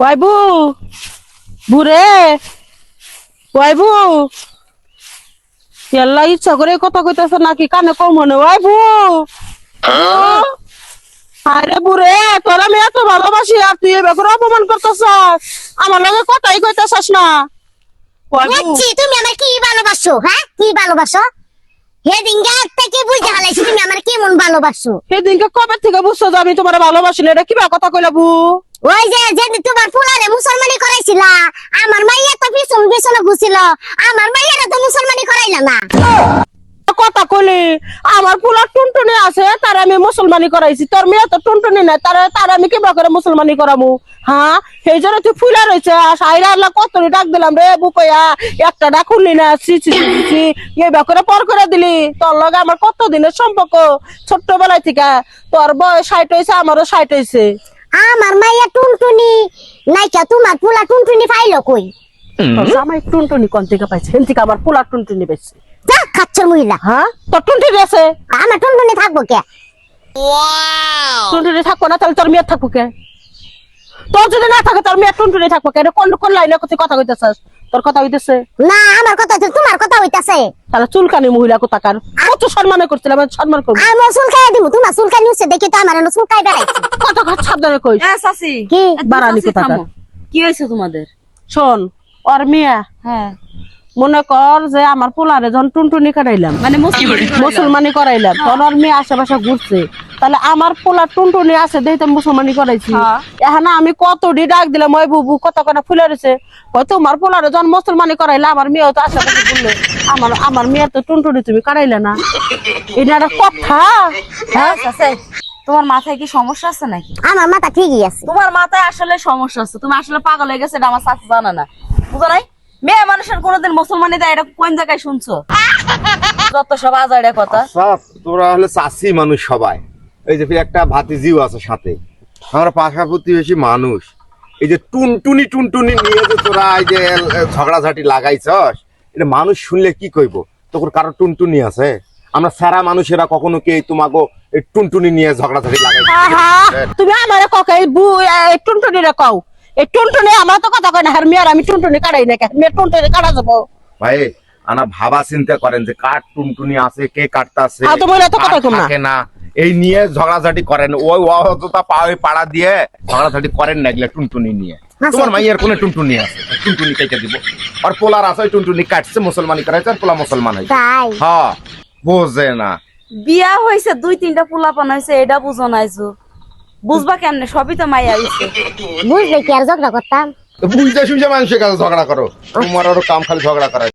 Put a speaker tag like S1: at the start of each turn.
S1: ওয়াইবু বুরে ওয়াইবু ইয়াল্লা ইচ্ছা করে কথা কইতাছ নাকি কানে কম মনে ওয়াইবু আরে বুরে তোরা আমি এত ভালোবাসি আর তুই এবার করে অপমান করতেছ আমার লগে কথাই কইতাছস না
S2: বুঝছি তুমি আমার কি ভালোবাসো, হ্যাঁ কি ভালোবাসো? হেদিনকে থেকে বুঝে হালাইছি তুমি আমার কেমন ভালোবাসো।
S1: সেদিনকে কবে থেকে বুঝছো যে আমি তোমার ভালোবাসি না? এটা কিবা কথা কইলা বু?
S2: ওই যে যেদিন তোমার ফুলারে মুসলমানি করাইছিলা, আমার মাইয়া তো পিছন পিছনে ঘুরছিল, আমার মাইয়ারা তো মুসলমানি করাইলা না।
S1: কথা কইলি আমার পোলা টুনটুনি আছে তার আমি মুসলমানি করাইছি, তোর মেয়ে তো টুনটুনি নাই তার আমি কিবা করে মুসলমানি করামু? হ্যাঁ সেই জন্য তুই ফুলা রয়েছে সাইরা আল্লাহ কত ডাক দিলাম রে বুকয়া, একটা ডাক খুললি না। এবার করে পর করে দিলি। তোর লগে আমার কত দিনের সম্পর্ক, ছোট্টবেলায় থেকে। তোর বয়স 60 হয়েছে, আমারও 60 হয়েছে।
S2: আমার মাইয়া টুনটুনি নাইকা তোমার ফুলা টুনটুনি পাইলো কই?
S1: আমার টুনটুনি কোন থেকে পাইছে? হেন থেকে আমার পোলা টুনটুনি পাইছে।
S2: যা খাচ্ছর মহিলা।
S1: হ্যাঁ তোর টুনটুনি আছে?
S2: আমার টুনটুনি থাকবো কে?
S1: টুনটুনি থাকবো না তাহলে তোর মেয়ে থাকবো কে? তোর যদি না থাকে তোর মেয়ে টুনটুনি থাকবো কে? কোন কোন লাইনে কথা কইতেছস? তোর কথা হইতেছে
S2: না, আমার কথা তো তোমার কথা হইতাছে।
S1: তাহলে চুলকানি মহিলা কোথাকার কত সম্মান করছিলাম, সম্মান করবো।
S2: আমি চুলকাই দিব, তোমার চুলকানি হচ্ছে দেখি তো আমার চুলকাই বেড়াইছে।
S1: কত কথা সাবধানে কই।
S3: চাচি
S2: কি
S1: বারানি কোথাকার।
S3: কি হয়েছে তোমাদের?
S1: শোন, ওর মেয়ে
S3: হ্যাঁ
S1: মনে কর যে আমার পোলারে যখন টুনটুনি কাটাইলাম,
S3: মানে
S1: মুসলমানি করাইলাম, তখন ওর মেয়ে আশেপাশে ঘুরছে, তাহলে আমার পোলা টুনটুনি আছে দেখতে মুসলমানি করাইছি। এখন আমি কতটি ডাক দিলাম, ওই বুবু কত কটা ফুলে রয়েছে, হয়তো তোমার পোলারে যখন মুসলমানি করাইলে আমার মেয়েও তো আশেপাশে ঘুরলে, আমার মেয়ে তো টুনটুনি তুমি কাটাইলে না। এটা একটা কথা?
S3: হ্যাঁ চাচি, তোমার মাথায় কি সমস্যা আছে নাকি?
S2: আমার মাথা ঠিকই আছে।
S3: তোমার মাথায় আসলে সমস্যা আছে, তুমি আসলে পাগল হয়ে গেছে, এটা আমার চাচি জানা না, বুঝো নাই? মেয়ে মানুষের কোনোদিন মুসলমানি দেয় এটা কোন জায়গায় শুনছো? যত সব আজাইরা কথা।
S4: আচ্ছা, তোরা হলে চাষি মানুষ সবাই। এই যে একটা ভাতিজিও আছে সাথে, আমরা পাশাপাশি বেশি মানুষ। এই যে টুনটুনি টুনটুনি নিয়ে যে তোরা এই যে ঝগড়াঝাটি লাগাইছস, এটা মানুষ শুনলে কি কইব? তোর কারো টুনটুনি আছে? আমরা সারা মানুষেরা কখনো কি তোমাকে এই টুনটুনি নিয়ে ঝগড়াঝাটি লাগাইছি?
S1: তুমি আমারে ককাই বু টুনটুনি রে কও। এই টুনটুনি আমার তো কথা কয় না, আর মেয়ের আমি টুনটুনি কাটাই না, মেয়ের টুনটুনি কাটা যাবো।
S4: ভাই আনা ভাবা চিন্তা করেন যে কার টুনটুনি আছে, কে কাটতাছে,
S1: তো বলে তো কথা কম না।
S4: থাকে না, এই নিয়ে ঝগড়াঝাটি করেন। ওই অহততা পাড়া দিয়ে ঝগড়াঝাটি করেন না এগুলা টুনটুনি নিয়ে। তোমার মাইয়ের কোন টুনটুনি আছে? টুনটুনি কেটে দিব। আর পোলার আছে ওই টুনটুনি কাটছে, মুসলমানি করাইছে, আর পোলা মুসলমান হয়েছে।
S2: তাই
S4: হ্যাঁ বোঝে না।
S3: বিয়া হয়েছে, 2-3টা পোলাপান হয়েছে, এটা বুঝো নাইছো? বুঝবা কেমনে? সবই তো মাইয়া হইছে।
S2: বুঝলে কি আর ঝগড়া করতাম?
S4: বুঝতে শুনছে মানুষের কাছে ঝগড়া করো, তোমার আরো কাম খালি ঝগড়া করা।